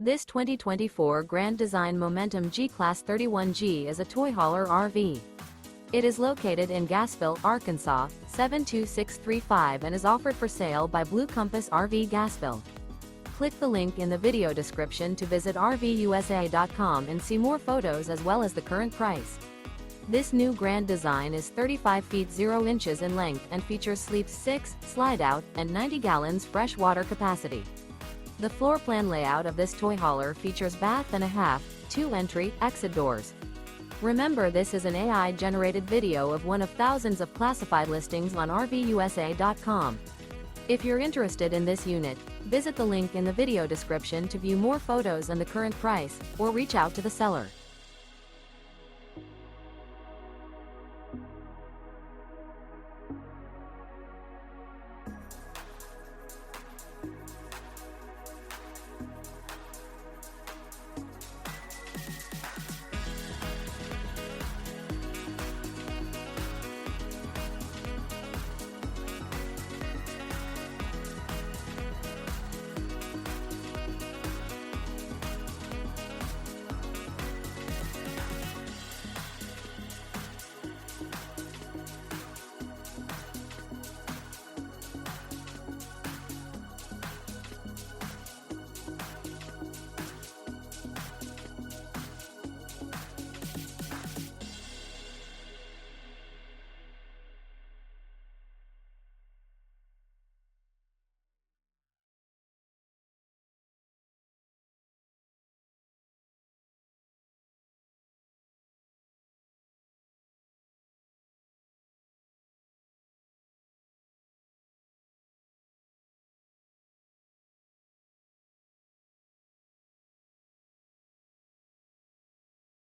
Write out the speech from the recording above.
This 2024 Grand Design Momentum G-Class 31G is a toy hauler RV. It is located in Gassville, Arkansas, 72635 and is offered for sale by Blue Compass RV Gassville. Click the link in the video description to visit RVUSA.com and see more photos as well as the current price. This new Grand Design is 35 feet 0 inches in length and features sleeps 6, slide-out, and 90 gallons fresh water capacity. The floor plan layout of this toy hauler features bath and a half, 2 entry, exit doors. Remember, this is an AI-generated video of one of thousands of classified listings on RVUSA.com. If you're interested in this unit, visit the link in the video description to view more photos and the current price, or reach out to the seller.